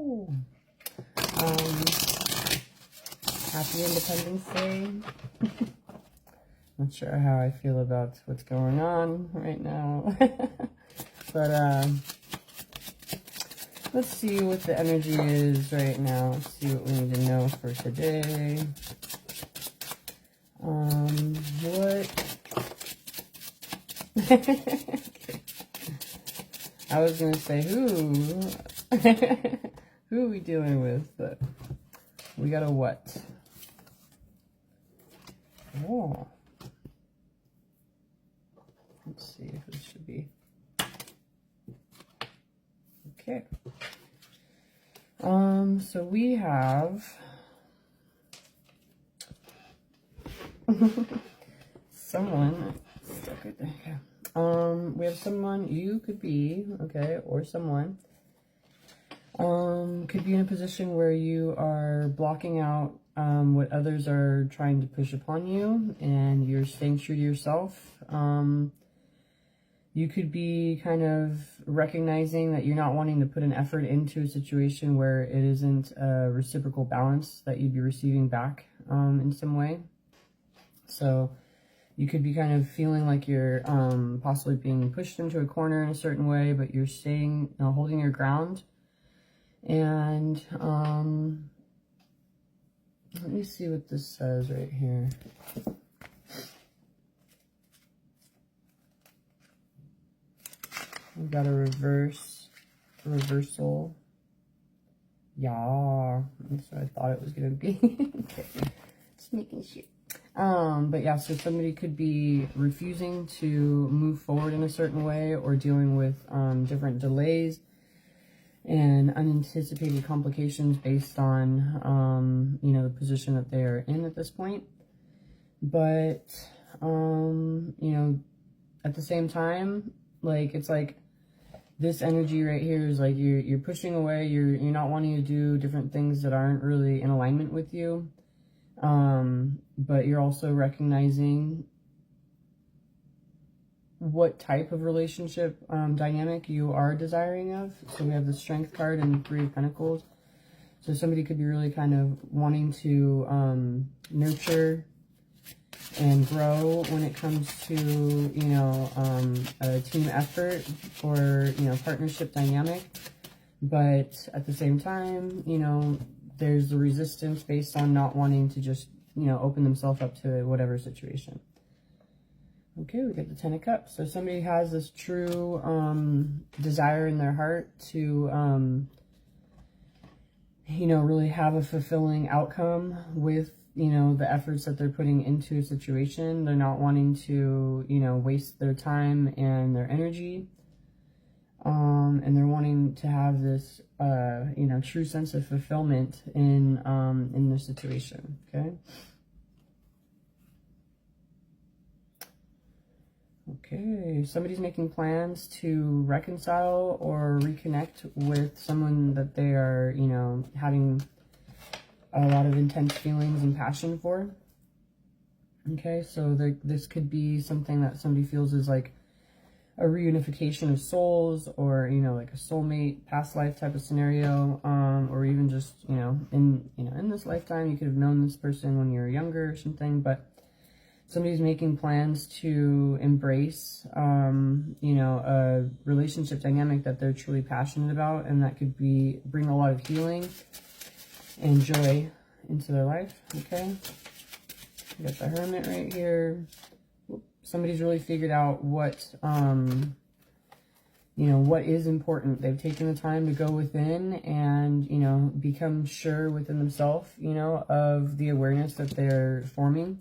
Woo! Happy Independence Day. Not sure how I feel about what's going on right now. But let's see what the energy is right now. Let's see what we need to know for today. I was gonna say who who are we dealing with, but we got a what? Oh, let's see if this should be okay. So we have someone stuck right there. Okay. We have someone, you could be, okay, or someone, could be in a position where you are blocking out, what others are trying to push upon you, and you're staying true to yourself. You could be kind of recognizing that you're not wanting to put an effort into a situation where it isn't a reciprocal balance that you'd be receiving back, in some way. So you could be kind of feeling like you're possibly being pushed into a corner in a certain way, but you're staying, holding your ground. And let me see what this says right here. We've got a reversal. Yeah, that's what I thought it was going to be. Okay. Just making sure. But yeah, so somebody could be refusing to move forward in a certain way, or dealing with different delays and unanticipated complications based on, you know, the position that they are in at this point. But, you know, at the same time, like, it's like this energy right here is like you're pushing away, you're not wanting to do different things that aren't really in alignment with you. But you're also recognizing what type of relationship dynamic you are desiring of. So we have the Strength card and the Three of Pentacles. So somebody could be really kind of wanting to nurture and grow when it comes to, you know, a team effort or, you know, partnership dynamic. But at the same time, you know, there's the resistance based on not wanting to just, you know, open themselves up to whatever situation. Okay, we get the Ten of Cups. So somebody has this true desire in their heart to, you know, really have a fulfilling outcome with, you know, the efforts that they're putting into a situation. They're not wanting to, you know, waste their time and their energy. And they're wanting to have this, you know, true sense of fulfillment in their situation, okay? Okay, somebody's making plans to reconcile or reconnect with someone that they are, you know, having a lot of intense feelings and passion for. Okay, so this could be something that somebody feels is like a reunification of souls, or, you know, like a soulmate, past life type of scenario, or even just, you know, in this lifetime, you could have known this person when you were younger or something. But somebody's making plans to embrace, you know, a relationship dynamic that they're truly passionate about, and that could bring a lot of healing and joy into their life. Okay, we got the Hermit right here. Somebody's really figured out what, you know, what is important. They've taken the time to go within and, you know, become sure within themselves, you know, of the awareness that they're forming.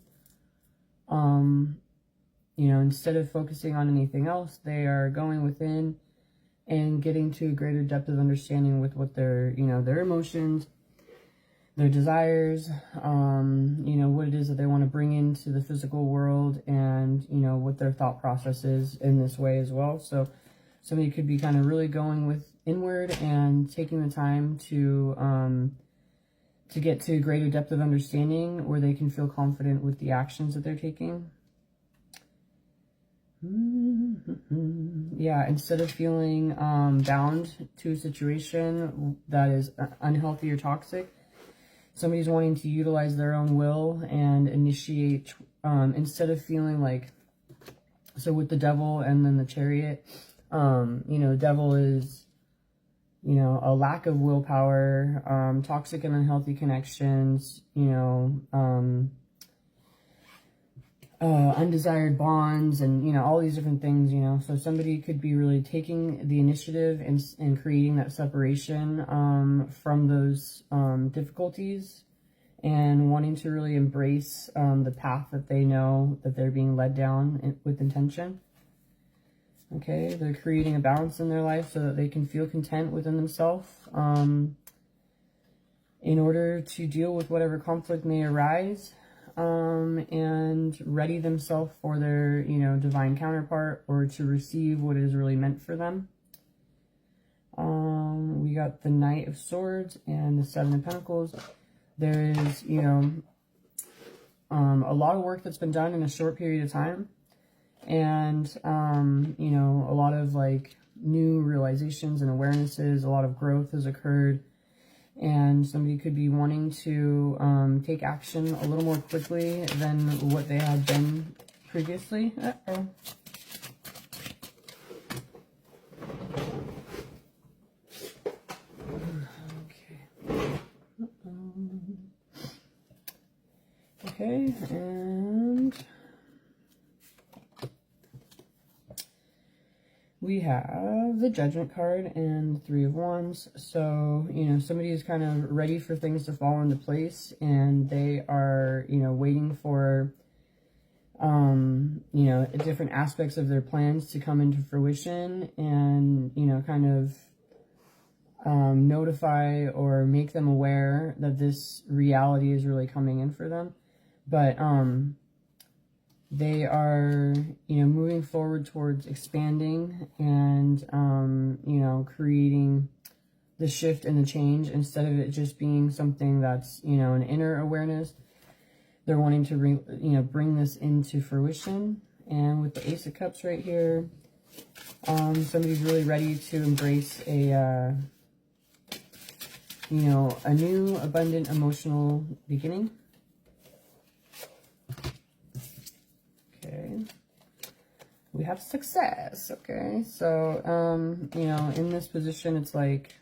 You know, instead of focusing on anything else, they are going within and getting to a greater depth of understanding with what their, you know, their emotions, their desires, you know, what it is that they want to bring into the physical world, and, you know, what their thought process is in this way as well. So somebody could be kind of really going with inward and taking the time to get to a greater depth of understanding where they can feel confident with the actions that they're taking. Yeah, instead of feeling bound to a situation that is unhealthy or toxic, somebody's wanting to utilize their own will and initiate, instead of feeling like, so with the devil and then the chariot, you know, devil is, you know, a lack of willpower, toxic and unhealthy connections, you know, undesired bonds, and, you know, all these different things, you know. So somebody could be really taking the initiative and creating that separation from those difficulties, and wanting to really embrace the path that they know that they're being led down with intention. Okay, they're creating a balance in their life so that they can feel content within themselves in order to deal with whatever conflict may arise, and ready themselves for their, you know, divine counterpart, or to receive what is really meant for them. We got the Knight of Swords and the Seven of Pentacles. There is, you know, a lot of work that's been done in a short period of time. And, you know, a lot of like new realizations and awarenesses, a lot of growth has occurred, and somebody could be wanting to take action a little more quickly than what they had been previously. Uh-oh. Okay, and we have the Judgment card and the Three of Wands. So, you know, somebody is kind of ready for things to fall into place, and they are, you know, waiting for, you know, different aspects of their plans to come into fruition, and, you know, kind of notify or make them aware that this reality is really coming in for them. But, they are, you know, moving forward towards expanding and, you know, creating the shift and the change, instead of it just being something that's, you know, an inner awareness. They're wanting to, you know, bring this into fruition. And with the Ace of Cups right here, somebody's really ready to embrace a, you know, a new, abundant, emotional beginning. Okay, we have success. Okay, so, you know, in this position, it's like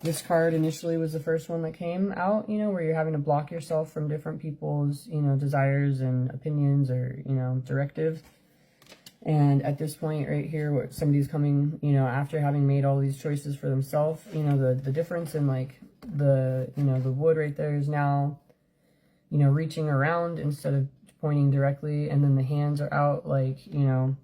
this card initially was the first one that came out, you know, where you're having to block yourself from different people's, you know, desires and opinions, or, you know, directives. And at this point right here, where somebody's coming, you know, after having made all these choices for themselves, you know, the difference in like the, you know, the wood right there is now, you know, reaching around instead of pointing directly, and then the hands are out, like, you know,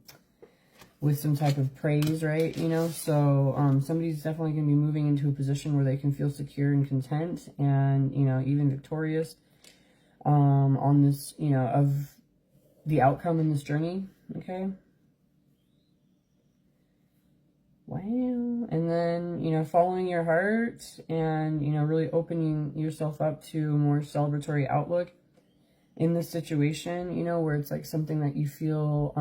with some type of praise, right? You know, so somebody's definitely going to be moving into a position where they can feel secure and content, and, you know, even victorious on this, you know, of the outcome in this journey. Okay, wow. And then, you know, following your heart, and, you know, really opening yourself up to a more celebratory outlook in this situation, you know, where it's like something that you feel,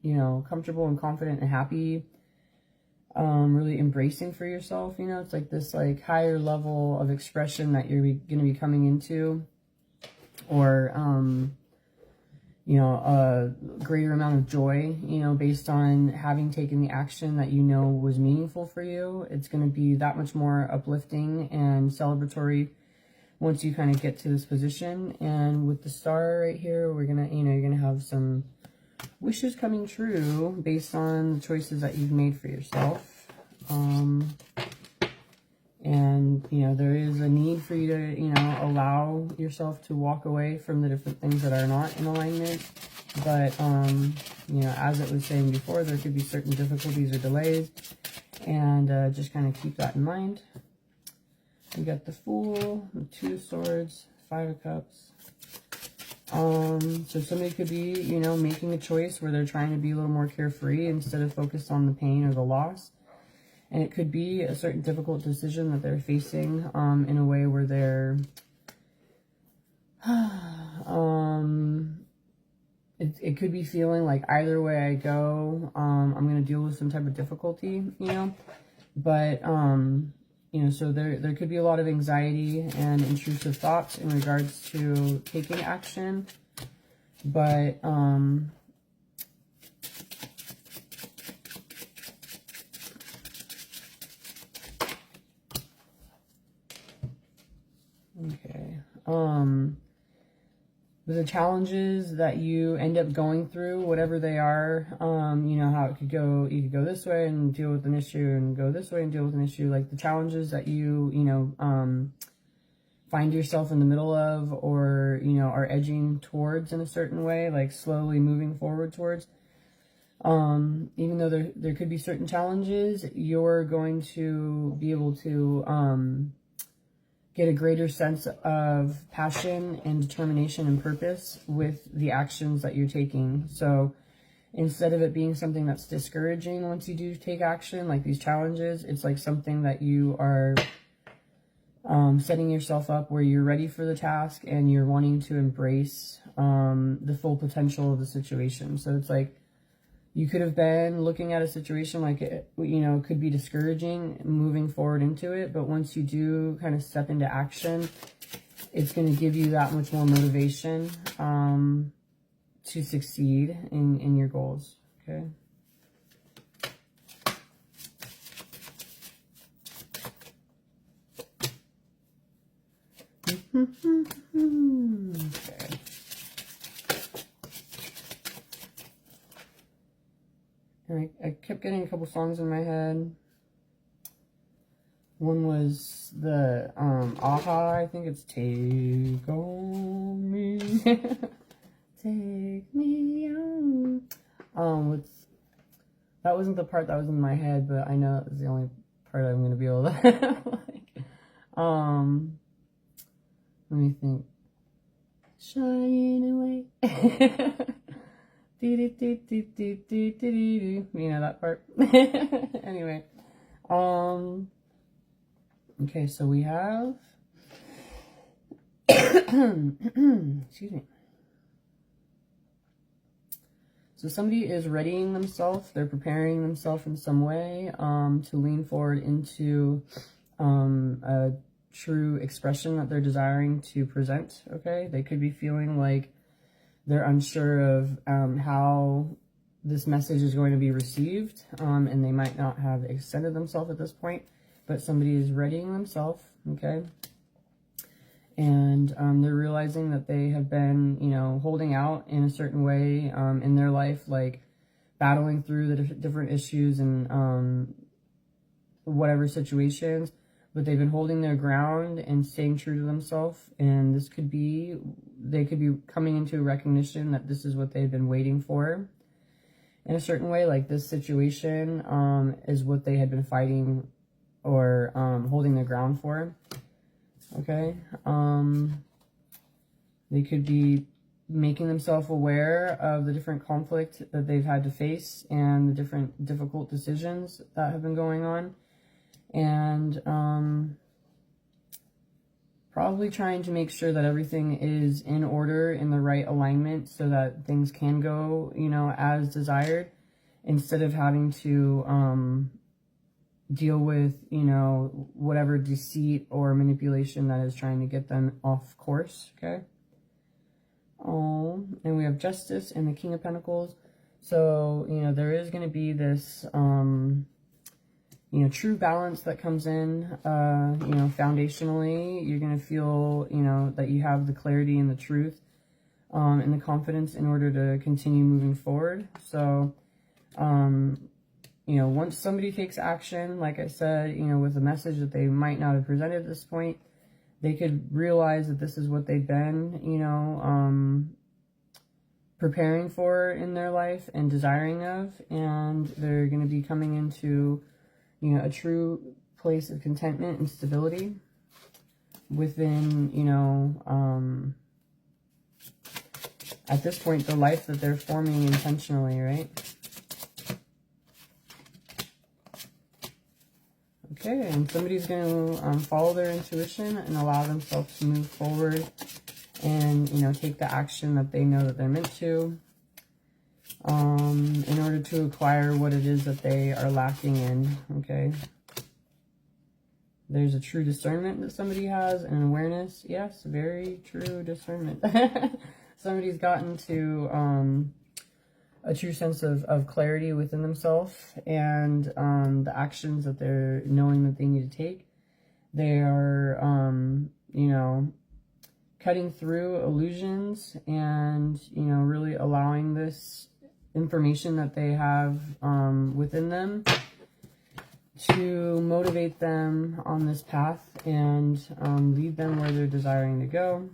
you know, comfortable and confident and happy, really embracing for yourself. You know, it's like this like higher level of expression that you're going to be coming into, or, you know, a greater amount of joy, you know, based on having taken the action that you know was meaningful for you. It's going to be that much more uplifting and celebratory once you kind of get to this position. And with the Star right here, we're gonna, you know, you're gonna have some wishes coming true based on the choices that you've made for yourself. And, you know, there is a need for you to, you know, allow yourself to walk away from the different things that are not in alignment. But, you know, as it was saying before, there could be certain difficulties or delays, and just kind of keep that in mind. We got the Fool, the Two of Swords, Five of Cups. So somebody could be, you know, making a choice where they're trying to be a little more carefree instead of focused on the pain or the loss. And it could be a certain difficult decision that they're facing in a way where they're it could be feeling like either way I go, I'm going to deal with some type of difficulty, you know, but, you know, so there could be a lot of anxiety and intrusive thoughts in regards to taking action, but, okay, the challenges that you end up going through, whatever they are, you know, how it could go, you could go this way and deal with an issue and go this way and deal with an issue, like the challenges that you know, find yourself in the middle of, or, you know, are edging towards in a certain way, like slowly moving forward towards, even though there could be certain challenges, you're going to be able to, get a greater sense of passion and determination and purpose with the actions that you're taking. So instead of it being something that's discouraging once you do take action, like these challenges, it's like something that you are setting yourself up where you're ready for the task and you're wanting to embrace the full potential of the situation. So it's like you could have been looking at a situation like it, you know, could be discouraging moving forward into it, but once you do kind of step into action, it's going to give you that much more motivation to succeed in your goals. Okay. Okay. And I kept getting a couple songs in my head. One was the Aha, I think it's Take On Me. Take me on. That wasn't the part that was in my head, but I know it was the only part I'm gonna be able to like. Let me think. Shine away. You know that part. Anyway, okay, so we have excuse me. So somebody is readying themselves, they're preparing themselves in some way to lean forward into a true expression that they're desiring to present. Okay, they could be feeling like they're unsure of how this message is going to be received, and they might not have extended themselves at this point, but somebody is readying themselves, okay? And they're realizing that they have been, you know, holding out in a certain way in their life, like battling through the different issues and whatever situations, but they've been holding their ground and staying true to themselves. And this could be, they could be coming into a recognition that this is what they've been waiting for in a certain way. Like this situation is what they had been fighting or holding their ground for. Okay. They could be making themselves aware of the different conflict that they've had to face and the different difficult decisions that have been going on. And probably trying to make sure that everything is in order, in the right alignment, so that things can go, you know, as desired, instead of having to deal with, you know, whatever deceit or manipulation that is trying to get them off course. Okay. And we have Justice and the King of Pentacles. So, you know, there is going to be this you know, true balance that comes in, you know, foundationally. You're going to feel, you know, that you have the clarity and the truth and the confidence in order to continue moving forward. So, you know, once somebody takes action, like I said, you know, with a message that they might not have presented at this point, they could realize that this is what they've been, you know, preparing for in their life and desiring of, and they're going to be coming into, you know, a true place of contentment and stability within, you know, at this point, the life that they're forming intentionally, right? Okay, and somebody's going to follow their intuition and allow themselves to move forward and, you know, take the action that they know that they're meant to. in order to acquire what it is that they are lacking in, okay? There's a true discernment that somebody has, and awareness. Yes, very true discernment. Somebody's gotten to a true sense of clarity within themselves, and the actions that they're knowing that they need to take. They are, you know, cutting through illusions and, you know, really allowing this information that they have within them to motivate them on this path and lead them where they're desiring to go,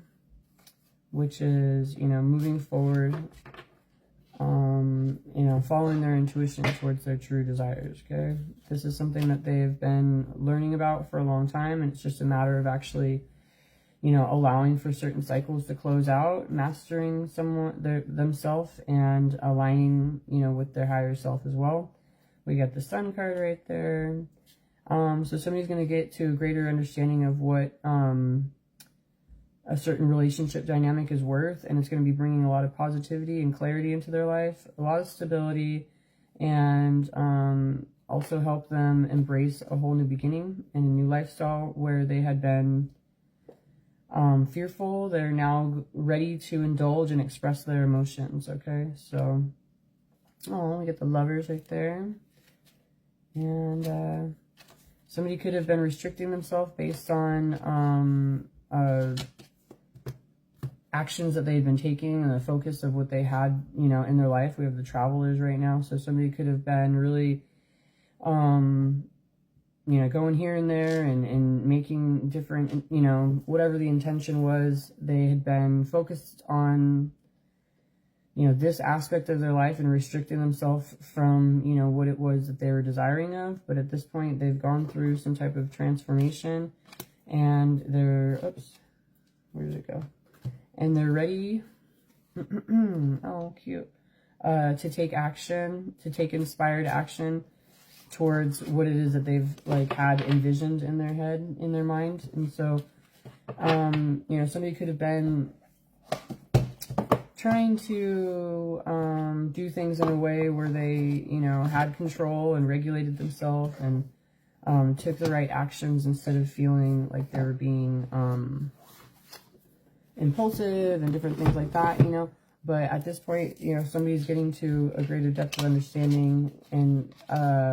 which is, you know, moving forward, you know, following their intuition towards their true desires, okay? This is something that they've been learning about for a long time, and it's just a matter of actually, you know, allowing for certain cycles to close out, mastering themselves, and aligning, you know, with their higher self as well. We got the Sun card right there. So somebody's going to get to a greater understanding of what a certain relationship dynamic is worth, and it's going to be bringing a lot of positivity and clarity into their life, a lot of stability, and also help them embrace a whole new beginning and a new lifestyle where they had been fearful. They're now ready to indulge and express their emotions, okay? So, oh, we get the Lovers right there. And somebody could have been restricting themselves based on actions that they've been taking and the focus of what they had, you know, in their life. We have the Travelers right now. So somebody could have been really, you know, going here and there and making different, you know, whatever the intention was. They had been focused on, you know, this aspect of their life and restricting themselves from, you know, what it was that they were desiring of. But at this point, they've gone through some type of transformation, and they're, oops, where did it go? And they're ready, oh, cute, to take action, to take inspired action towards what it is that they've, like, had envisioned in their head, in their mind. And so, you know, somebody could have been trying to do things in a way where they, you know, had control and regulated themselves and took the right actions instead of feeling like they were being impulsive and different things like that, you know. But at this point, you know, somebody's getting to a greater depth of understanding and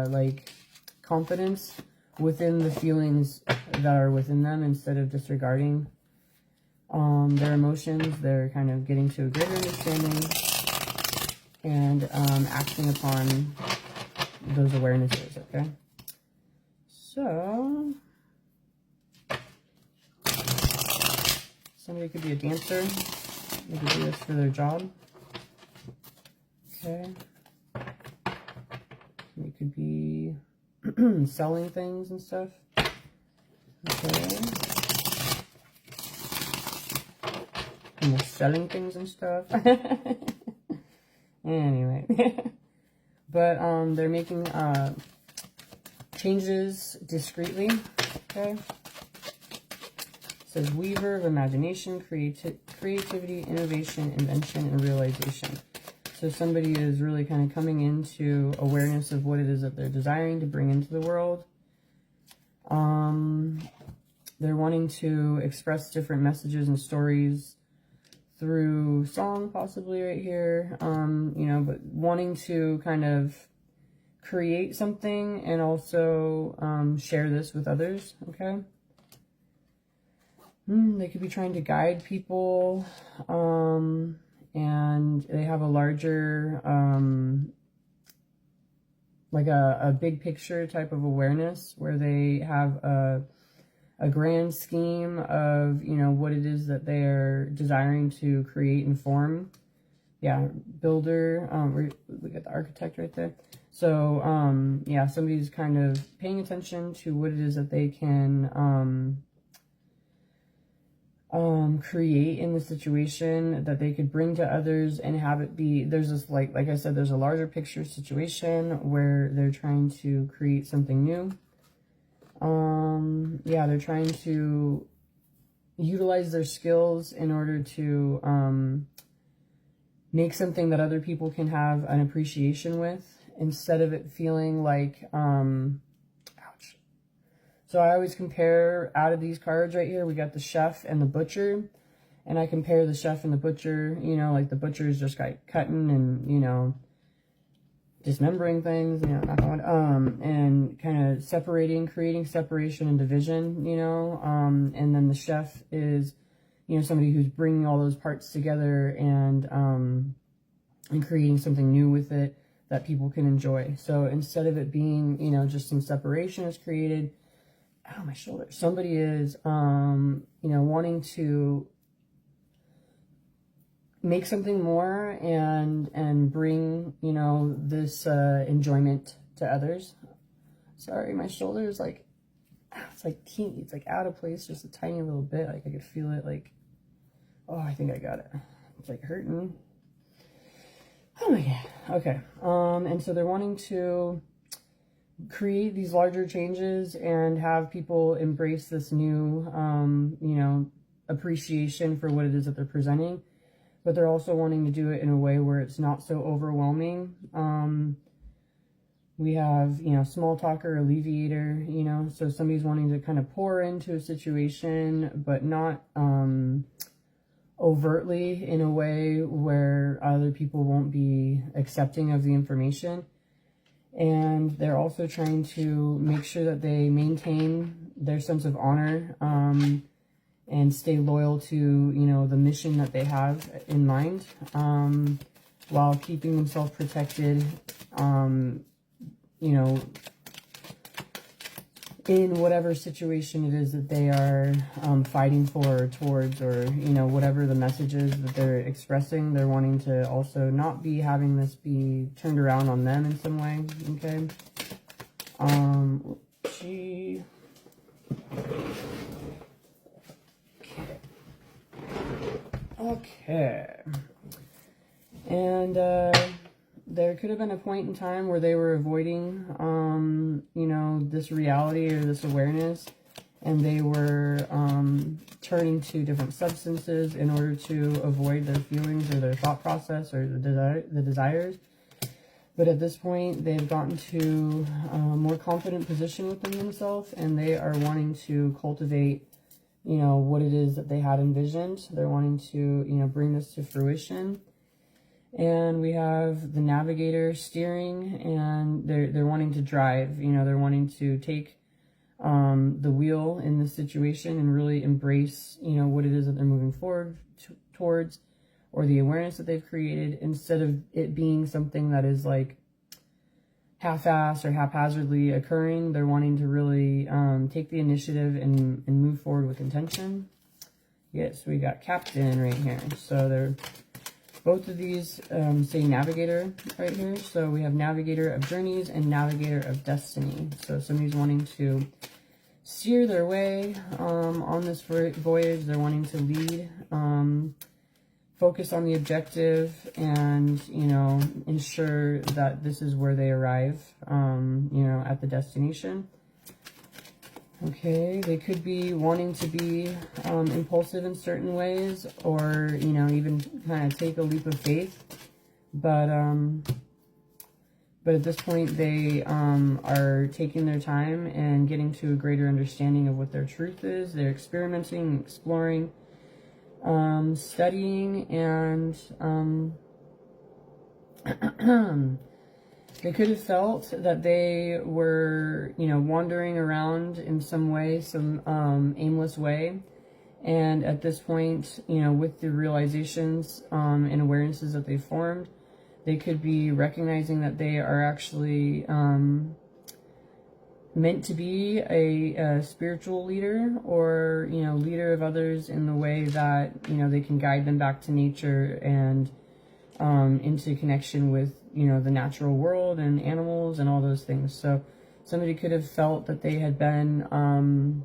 like confidence within the feelings that are within them instead of disregarding their emotions. They're kind of getting to a greater understanding and acting upon those awarenesses, okay? So, somebody could be a dancer. They could do this for their job. Okay. They could be selling things and stuff. Okay. And they're selling things and stuff. Anyway. But they're making changes discreetly. Okay. Says weaver of imagination, creativity, innovation, invention, and realization. So somebody is really kind of coming into awareness of what it is that they're desiring to bring into the world. They're wanting to express different messages and stories through song, possibly right here. You know, but wanting to kind of create something and also share this with others, okay? They could be trying to guide people, and they have a larger, like a big picture type of awareness where they have a grand scheme of, you know, what it is that they're desiring to create and form. Yeah, builder, we got the architect right there. So, yeah, somebody's kind of paying attention to what it is that they can, create in the situation that they could bring to others and have it be, there's this, like I said, there's a larger picture situation where they're trying to create something new. Yeah, they're trying to utilize their skills in order to, make something that other people can have an appreciation with, instead of it feeling like, ouch. So I always compare, out of these cards right here, we got the chef and the butcher. And I compare the chef and the butcher, you know, like the butcher is just like cutting and, you know, dismembering things, you know, not going, and kind of separating, creating separation and division, you know, and then the chef is, you know, somebody who's bringing all those parts together and creating something new with it that people can enjoy. So instead of it being, you know, just some separation is created, ow, my shoulder, somebody is, you know, wanting to make something more and bring, you know, this enjoyment to others. Sorry, my shoulder is like, it's like teeny, it's like out of place just a tiny little bit. Like I could feel it, like, oh, I think I got it. It's like hurting. Oh my god. Okay. And so they're wanting to create these larger changes and have people embrace this new, you know, appreciation for what it is that they're presenting. But they're also wanting to do it in a way where it's not so overwhelming. We have, you know, small talker, alleviator, you know, so somebody's wanting to kind of pour into a situation, but not overtly, in a way where other people won't be accepting of the information. And they're also trying to make sure that they maintain their sense of honor, and stay loyal to, you know, the mission that they have in mind, while keeping themselves protected, you know, in whatever situation it is that they are fighting for or towards, or, you know, whatever the message is that they're expressing, they're wanting to also not be having this be turned around on them in some way, okay? Okay. And there could have been a point in time where they were avoiding, you know, this reality or this awareness, and they were turning to different substances in order to avoid their feelings or their thought process or the desires. But at this point, they've gotten to a more confident position within themselves, and they are wanting to cultivate, you know, what it is that they had envisioned. They're wanting to, you know, bring this to fruition. And we have the navigator steering, and they're wanting to drive, you know, they're wanting to take the wheel in this situation and really embrace, you know, what it is that they're moving forward towards, or the awareness that they've created, instead of it being something that is like half-assed or haphazardly occurring. They're wanting to really take the initiative and move forward with intention. Yes, we got captain right here. So they're both of these say navigator right here. So we have navigator of journeys and navigator of destiny. So somebody's wanting to steer their way on this voyage. They're wanting to lead, focus on the objective, and, you know, ensure that this is where they arrive, you know, at the destination. Okay, they could be wanting to be impulsive in certain ways, or, you know, even kind of take a leap of faith. But at this point, they are taking their time and getting to a greater understanding of what their truth is. They're experimenting, exploring, studying, and they could have felt that they were, you know, wandering around in some way, some aimless way. And at this point, you know, with the realizations and awarenesses that they formed, they could be recognizing that they are actually meant to be a spiritual leader, or, you know, leader of others in the way that, you know, they can guide them back to nature and into connection with, you know, the natural world and animals and all those things. So somebody could have felt that they had been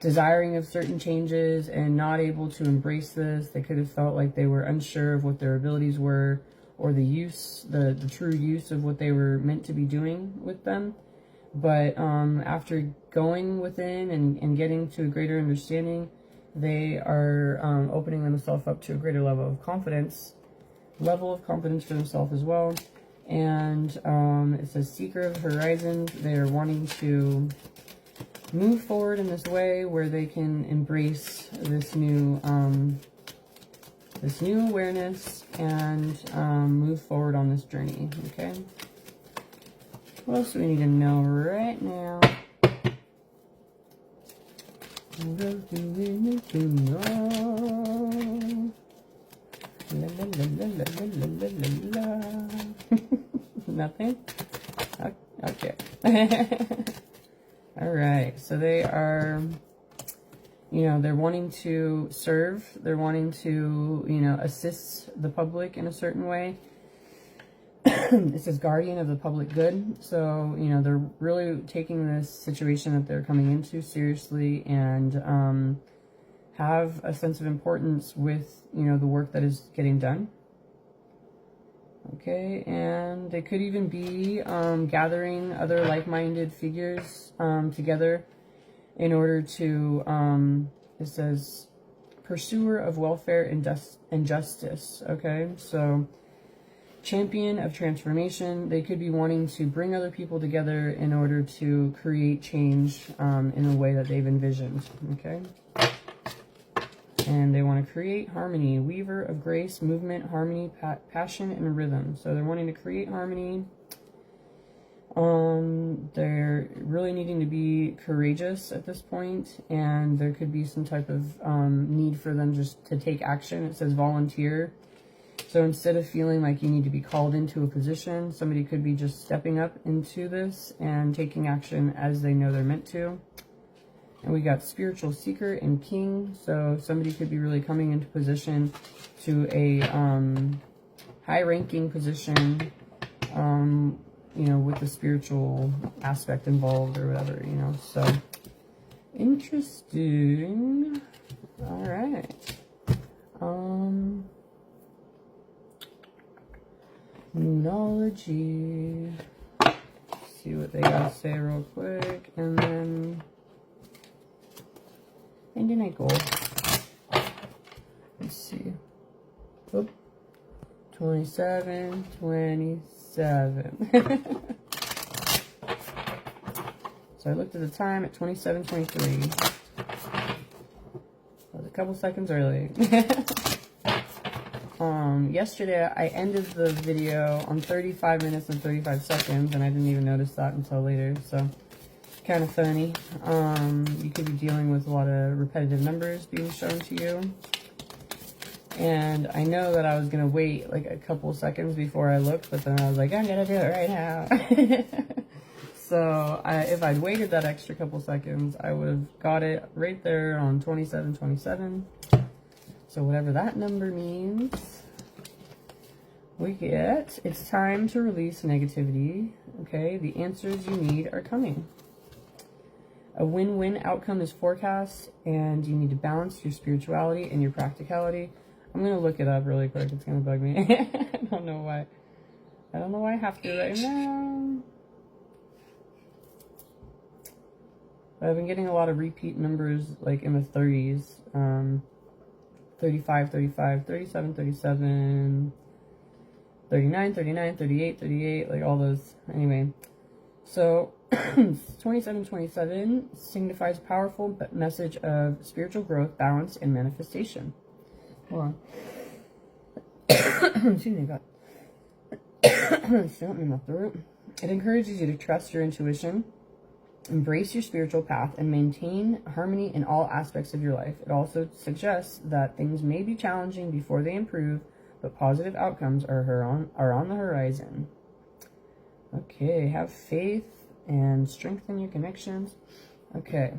desiring of certain changes and not able to embrace this. They could have felt like they were unsure of what their abilities were, or the use, the true use of what they were meant to be doing with them. But after going within and getting to a greater understanding, they are opening themselves up to a greater level of confidence, level of confidence for themselves as well. And it says seeker of horizons. They are wanting to move forward in this way where they can embrace this new awareness and move forward on this journey. Okay. What else do we need to know right now? What else do we need to know? La, la, la, la, la, la, la, la. Nothing? Okay. All right. So they are, you know, they're wanting to serve. They're wanting to, you know, assist the public in a certain way. It says guardian of the public good. So, you know, they're really taking this situation that they're coming into seriously and have a sense of importance with, you know, the work that is getting done. Okay, and they could even be gathering other like-minded figures together in order to, it says, pursuer of welfare and justice. Okay, so champion of transformation. They could be wanting to bring other people together in order to create change in a way that they've envisioned. Okay. And they want to create harmony. Weaver of grace, movement, harmony, passion, and rhythm. So they're wanting to create harmony. They're really needing to be courageous at this point. And there could be some type of need for them just to take action. It says volunteer. So instead of feeling like you need to be called into a position, somebody could be just stepping up into this and taking action as they know they're meant to. And we got spiritual seeker and king. So somebody could be really coming into position to a high-ranking position, you know, with the spiritual aspect involved or whatever, you know. So interesting. All right. Moonology. See what they gotta say real quick, and then I go. Let's see. Oop. 27. So I looked at the time at 27:23. I was a couple seconds early. Yesterday I ended the video on 35 minutes and 35 seconds, and I didn't even notice that until later, so kind of funny. You could be dealing with a lot of repetitive numbers being shown to you. And I know that I was going to wait like a couple seconds before I looked, but then I was like, I'm going to do it right now. So if I'd waited that extra couple seconds, I would have got it right there on 27:27. So whatever that number means, we get, it's time to release negativity. Okay, the answers you need are coming. A win-win outcome is forecast, and you need to balance your spirituality and your practicality. I'm going to look it up really quick. It's going to bug me. I don't know why. I don't know why I have to right now. I've been getting a lot of repeat numbers like in the 30s. 35, 35, 37, 37, 39, 39, 38, 38, like all those. Anyway, so 2727 signifies a powerful message of spiritual growth, balance, and manifestation. Hold on. Excuse me, God. Something in my throat. It encourages you to trust your intuition, embrace your spiritual path, and maintain harmony in all aspects of your life. It also suggests that things may be challenging before they improve, but positive outcomes are on the horizon. Okay, have faith and strengthen your connections. Okay,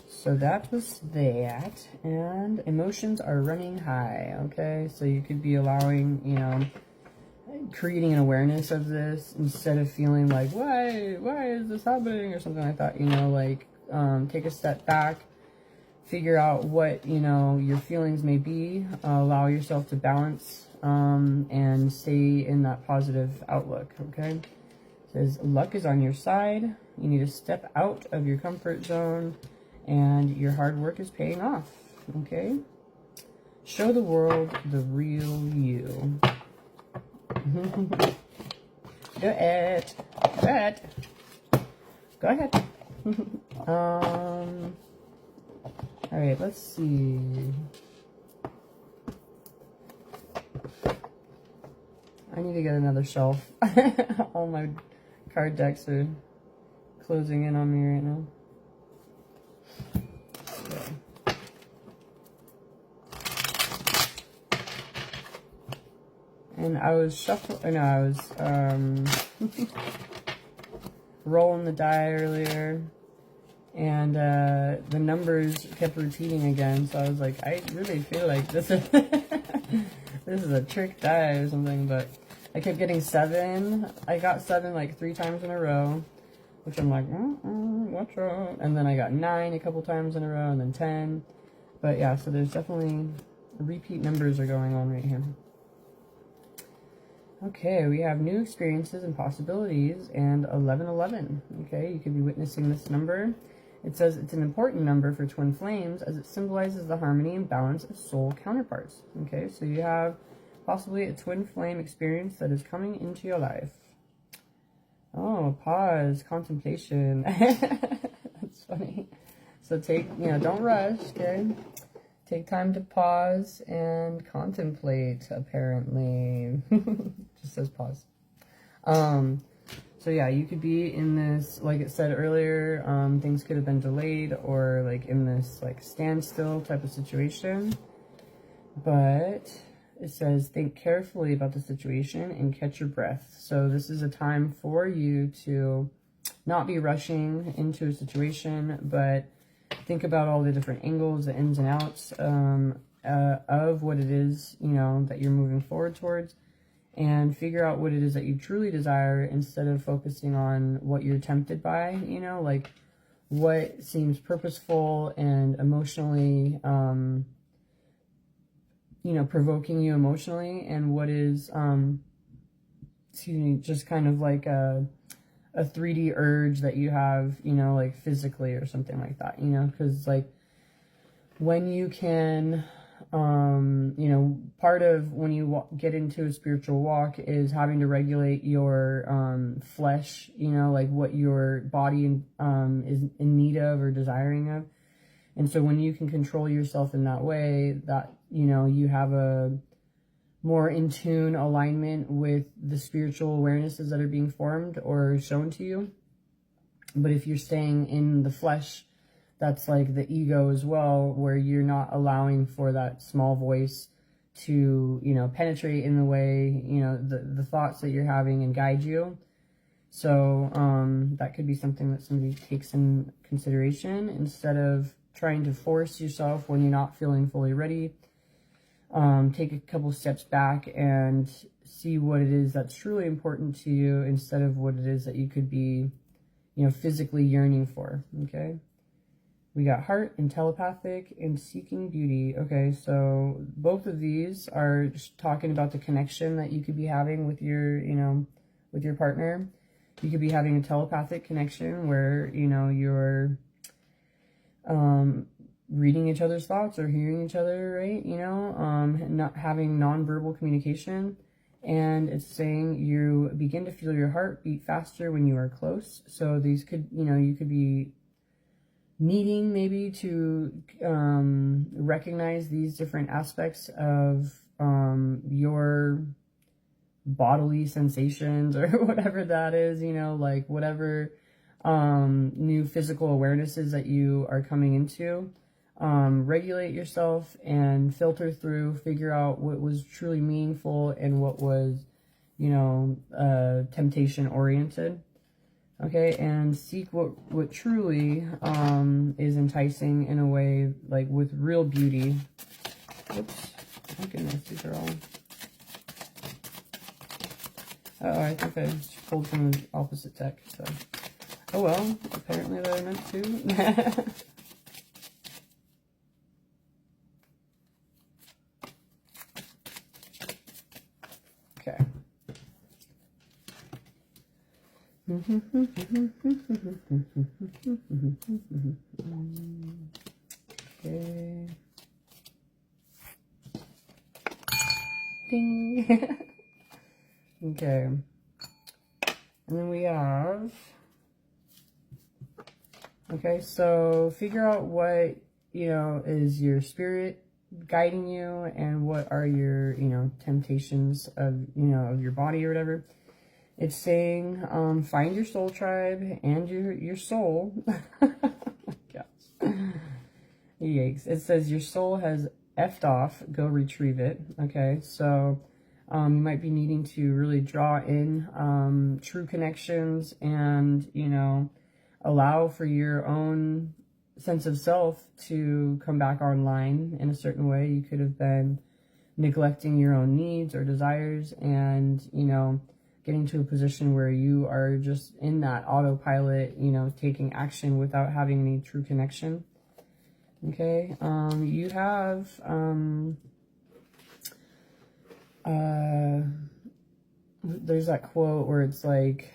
so that was that. And emotions are running high. Okay, so you could be allowing, you know, creating an awareness of this instead of feeling like, why is this happening or something like that, you know, like take a step back, figure out what, you know, your feelings may be, allow yourself to balance and stay in that positive outlook. Okay, it says luck is on your side. You need to step out of your comfort zone and your hard work is paying off. Okay, Show the world the real you. Do it. Do it. Go ahead. Alright, let's see. I need to get another shelf. All my card decks are closing in on me right now. Okay. And I was shuffling, no, I was rolling the die earlier, and the numbers kept repeating again, so I was like, I really feel like this is this is a trick die or something, but I kept getting 7. I got 7 like 3 times in a row, which I'm like, watch out. And then I got 9 a couple times in a row, and then 10. But yeah, so there's definitely repeat numbers are going on right here. Okay, we have new experiences and possibilities, and 1111. Okay, you could be witnessing this number. It says it's an important number for twin flames as it symbolizes the harmony and balance of soul counterparts. Okay, so you have possibly a twin flame experience that is coming into your life. Oh, pause, contemplation. That's funny. So take, you know, don't rush, okay? Take time to pause and contemplate, apparently. Just says pause. So yeah, you could be in this, like it said earlier, things could have been delayed or like in this like standstill type of situation. But it says think carefully about the situation and catch your breath. So this is a time for you to not be rushing into a situation, but think about all the different angles, the ins and outs of what it is, you know, that you're moving forward towards, and figure out what it is that you truly desire instead of focusing on what you're tempted by, you know, like what seems purposeful and emotionally, you know, provoking you emotionally, and what is, excuse me, just kind of like a 3D urge that you have, you know, like physically or something like that, you know, because like when you can, you know, part of when you get into a spiritual walk is having to regulate your flesh, you know, like what your body is in need of or desiring of. And so when you can control yourself in that way, that, you know, you have a more in tune alignment with the spiritual awarenesses that are being formed or shown to you. But if you're staying in the flesh, that's like the ego as well, where you're not allowing for that small voice to, you know, penetrate in the way, you know, the thoughts that you're having and guide you. So that could be something that somebody takes in consideration instead of trying to force yourself when you're not feeling fully ready. Take a couple steps back and see what it is that's truly important to you instead of what it is that you could be, you know, physically yearning for. Okay. We got heart and telepathic and seeking beauty. Okay. So both of these are just talking about the connection that you could be having with your, you know, with your partner. You could be having a telepathic connection where, you know, you're, reading each other's thoughts or hearing each other, right? You know, not having nonverbal communication. And it's saying you begin to feel your heart beat faster when you are close. So these could, you know, you could be needing maybe to recognize these different aspects of your bodily sensations or whatever that is, you know, like whatever new physical awarenesses that you are coming into. Regulate yourself and filter through, figure out what was truly meaningful and what was, you know, temptation oriented. Okay, and seek what truly is enticing in a way, like with real beauty. Oops, my goodness, these are all... Oh, I think I pulled from the opposite deck, so... Oh well, apparently they're meant to. Okay. Okay. Ding. Okay. And then we have, okay, so figure out what, you know, is your spirit guiding you, and what are your, you know, temptations of, you know, of your body or whatever. It's saying, find your soul tribe and your soul. Gosh. Yikes. It says your soul has effed off. Go retrieve it. Okay, so you might be needing to really draw in true connections, and, you know, allow for your own sense of self to come back online in a certain way. You could have been neglecting your own needs or desires, and, you know, getting to a position where you are just in that autopilot, you know, taking action without having any true connection. Okay, you have, there's that quote where it's like,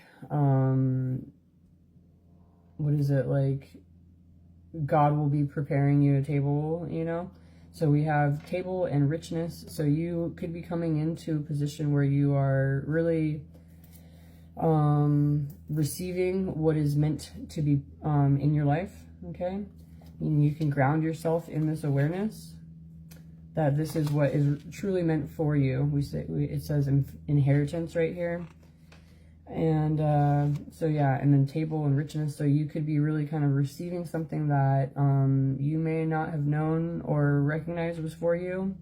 what is it, like, God will be preparing you a table, you know? So we have table and richness. So you could be coming into a position where you are really receiving what is meant to be in your life, okay? And you can ground yourself in this awareness that this is what is truly meant for you. It says inheritance right here. And so yeah, and then table and richness. So you could be really kind of receiving something that you may not have known or recognized was for you,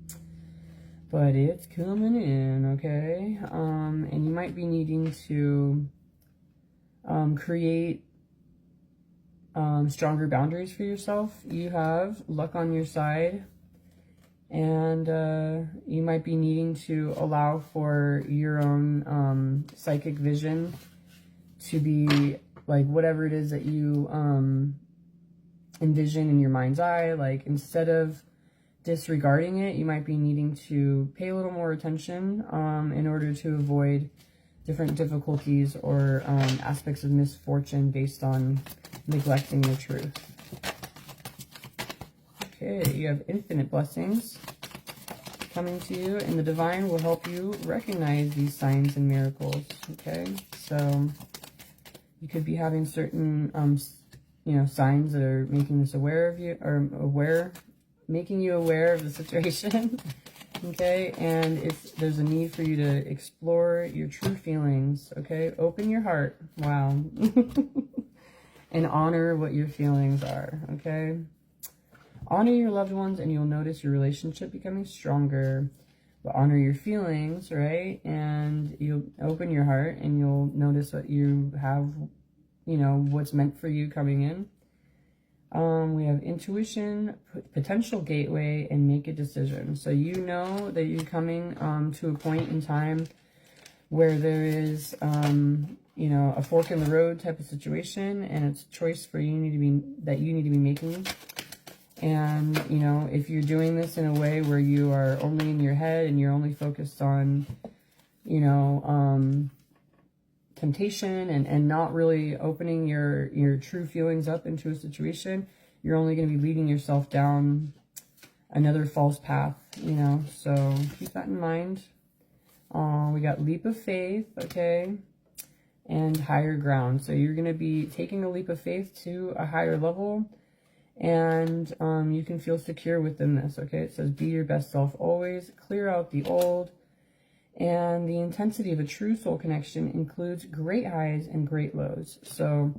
but it's coming in, okay? And you might be needing to create stronger boundaries for yourself. You have luck on your side, and you might be needing to allow for your own psychic vision to be like whatever it is that you envision in your mind's eye. Like, instead of disregarding it, you might be needing to pay a little more attention in order to avoid different difficulties or aspects of misfortune based on neglecting the truth. Okay, you have infinite blessings coming to you, and the divine will help you recognize these signs and miracles. Okay, so you could be having certain, you know, signs that are making this aware of you, or making you aware of the situation. Okay, and there's a need for you to explore your true feelings. Okay, open your heart. Wow. And honor what your feelings are. Okay, honor your loved ones, and you'll notice your relationship becoming stronger. But honor your feelings, right? And you'll open your heart, and you'll notice what you have, you know, what's meant for you coming in. We have intuition, potential gateway, and make a decision. So you know that you're coming to a point in time where there is, you know, a fork in the road type of situation, and it's a choice for you need to be making. And, you know, if you're doing this in a way where you are only in your head and you're only focused on, you know, temptation and not really opening your true feelings up into a situation, you're only going to be leading yourself down another false path, you know. So keep that in mind. We got leap of faith, okay, and higher ground. So you're going to be taking a leap of faith to a higher level, and you can feel secure within this, okay. It says be your best self always, clear out the old. And the intensity of a true soul connection includes great highs and great lows. So,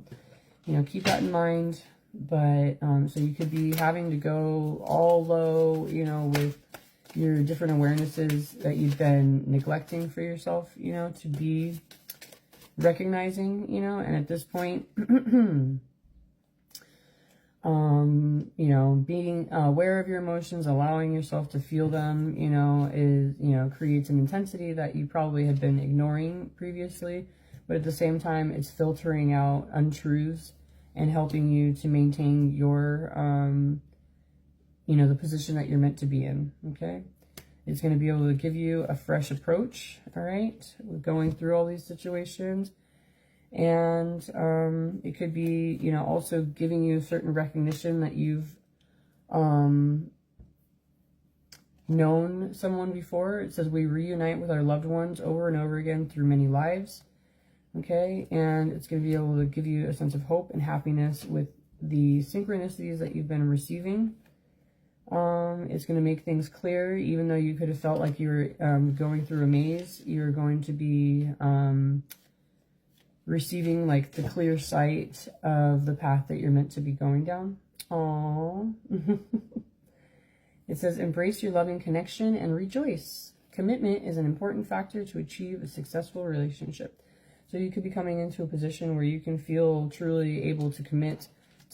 you know, keep that in mind. But, so you could be having to go all low, you know, with your different awarenesses that you've been neglecting for yourself, you know, to be recognizing, you know. And at this point, you know, being aware of your emotions, allowing yourself to feel them, you know, creates an intensity that you probably had been ignoring previously. But at the same time, it's filtering out untruths and helping you to maintain your, you know, the position that you're meant to be in, okay? It's going to be able to give you a fresh approach, all right, going through all these situations. And it could be, you know, also giving you a certain recognition that you've known someone before. It says we reunite with our loved ones over and over again through many lives. Okay, and it's going to be able to give you a sense of hope and happiness with the synchronicities that you've been receiving. It's going to make things clear, even though you could have felt like you were going through a maze. You're going to be receiving like the clear sight of the path that you're meant to be going down. Aww. It says, embrace your loving connection and rejoice. Commitment is an important factor to achieve a successful relationship. So you could be coming into a position where you can feel truly able to commit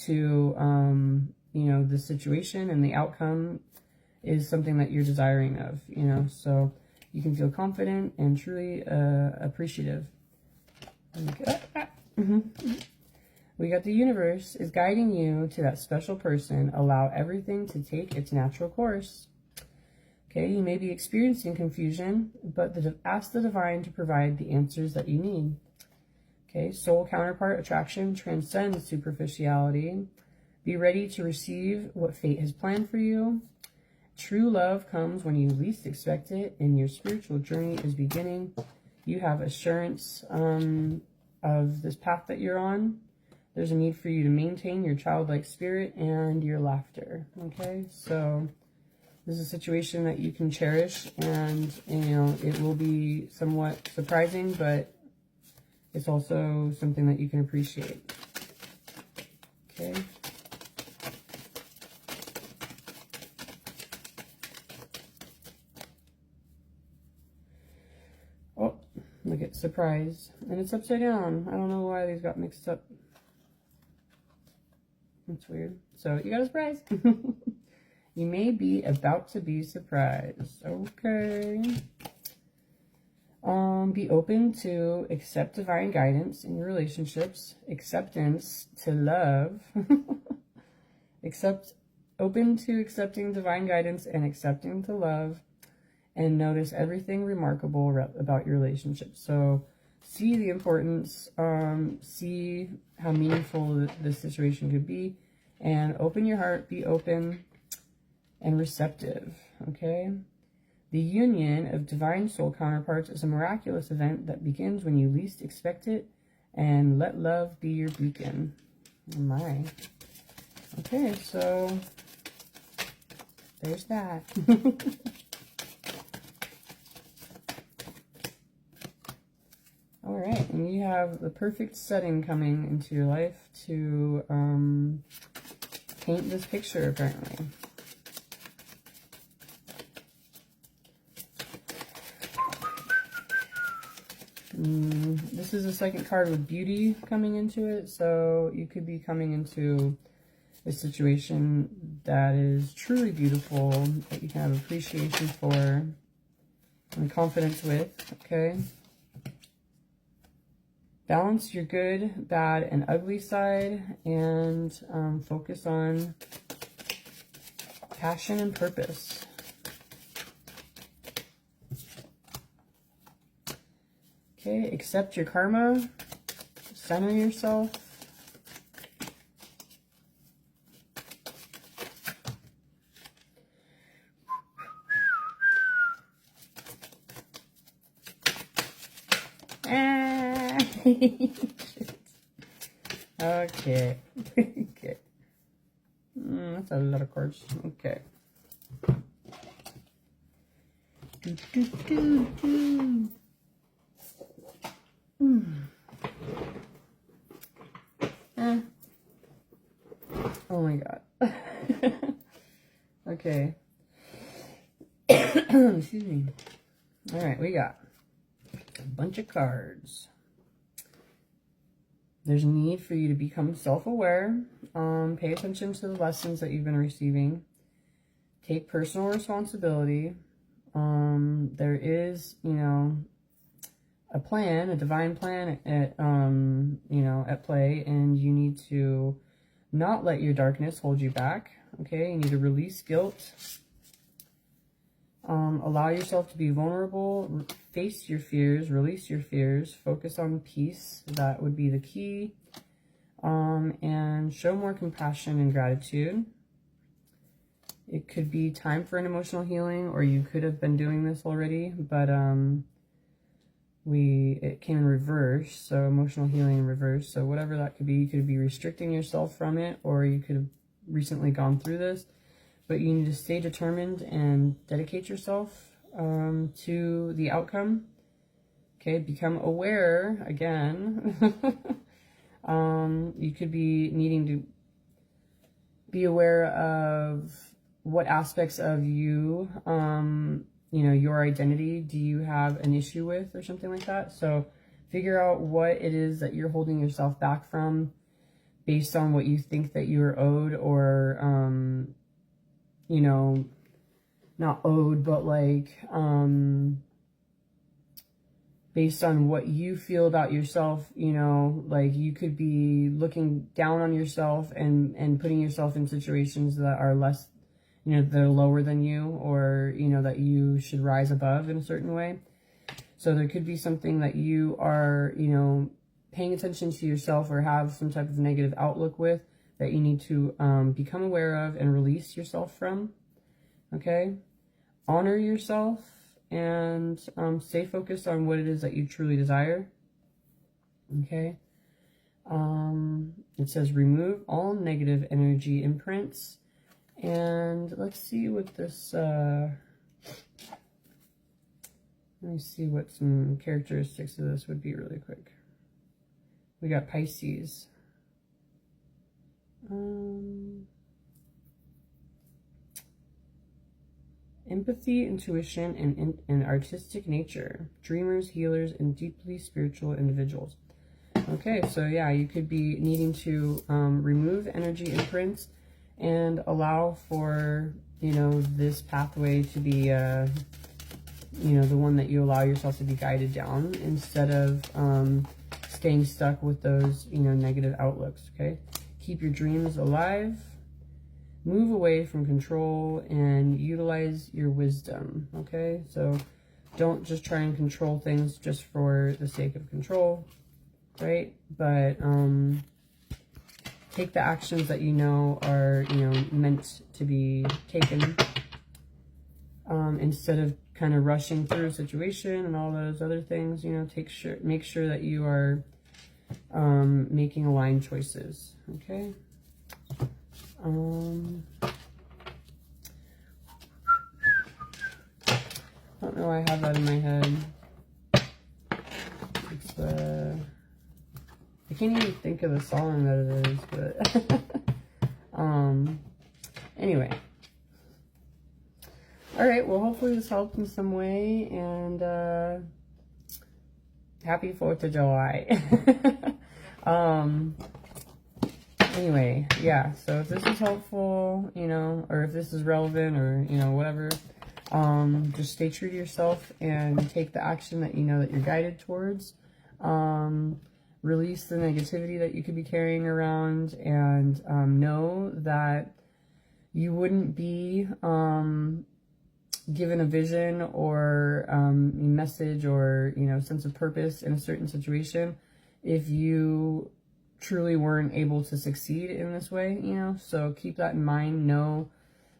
to, you know, the situation, and the outcome is something that you're desiring of, you know. So you can feel confident and truly appreciative. We got the universe is guiding you to that special person. Allow everything to take its natural course. Okay, you may be experiencing confusion, but ask the divine to provide the answers that you need. Okay, soul counterpart attraction transcends superficiality. Be ready to receive what fate has planned for you. True love comes when you least expect it, and your spiritual journey is beginning. You have assurance of this path that you're on. There's a need for you to maintain your childlike spirit and your laughter. Okay, so this is a situation that you can cherish, and you know, it will be somewhat surprising, but it's also something that you can appreciate. Okay. Oh, look at surprise. And it's upside down. I don't know why these got mixed up. That's weird. So you got a surprise. You may be about to be surprised. Okay. Be open to accept divine guidance in your relationships. Acceptance to love. Open to accepting divine guidance and accepting to love. And notice everything remarkable about your relationship. So see the importance, see how meaningful this situation could be, and open your heart, be open and receptive, okay? The union of divine soul counterparts is a miraculous event that begins when you least expect it, and let love be your beacon. Oh my. Okay, so there's that. All right, and you have the perfect setting coming into your life to paint this picture, apparently. This is a second card with beauty coming into it, so you could be coming into a situation that is truly beautiful, that you can have appreciation for and confidence with, okay? Balance your good, bad, and ugly side, and focus on passion and purpose. Okay, accept your karma, center yourself. Okay. Okay. That's a lot of cards. Okay. Oh my god. Okay. Excuse me. Alright, we got a bunch of cards. There's a need for you to become self-aware. Pay attention to the lessons that you've been receiving. Take personal responsibility. There is, you know, a plan, a divine plan at, you know, at play, and you need to not let your darkness hold you back. Okay, you need to release guilt. Allow yourself to be vulnerable, face your fears, release your fears, focus on peace. That would be the key. And show more compassion and gratitude it could be time for an emotional healing, or you could have been doing this already, but it came in reverse, so emotional healing in reverse. So whatever that could be, you could be restricting yourself from it, or you could have recently gone through this, but you need to stay determined and dedicate yourself to the outcome. Okay, become aware again. You could be needing to be aware of what aspects of you, you know, your identity do you have an issue with, or something like that. So figure out what it is that you're holding yourself back from based on what you think that you're owed, or, you know, not owed, but like, based on what you feel about yourself. You know, like you could be looking down on yourself and putting yourself in situations that are less, you know, they're lower than you, or, you know, that you should rise above in a certain way. So there could be something that you are, you know, paying attention to yourself, or have some type of negative outlook with, that you need to become aware of and release yourself from. Okay? Honor yourself, and stay focused on what it is that you truly desire. Okay? It says remove all negative energy imprints. And let's see what this, let me see what some characteristics of this would be really quick. We got Pisces. Empathy, intuition, and artistic nature. Dreamers, healers, and deeply spiritual individuals. Okay, so yeah, you could be needing to remove energy imprints and allow for, you know, this pathway to be, you know, the one that you allow yourself to be guided down, instead of staying stuck with those, you know, negative outlooks. Okay, keep your dreams alive. Move away from control and utilize your wisdom. Okay, so don't just try and control things just for the sake of control, right? But take the actions that you know are, you know, meant to be taken, instead of kind of rushing through a situation and all those other things. You know, make sure that you are making aligned choices. Okay. I don't know why I have that in my head. It's I can't even think of the song that it is, but anyway. Alright, well, hopefully this helped in some way, and happy 4th of July. Anyway, yeah, so if this is helpful, you know, or if this is relevant, or, you know, whatever, just stay true to yourself and take the action that you know that you're guided towards. Release the negativity that you could be carrying around, and know that you wouldn't be given a vision or a message, or, you know, sense of purpose in a certain situation if you truly weren't able to succeed in this way, you know. So keep that in mind. Know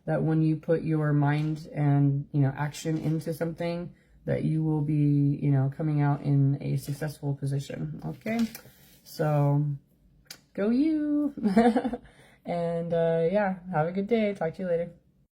that when you put your mind and, you know, action into something, that you will be, you know, coming out in a successful position. Okay, so go you. And yeah, have a good day. Talk to you later.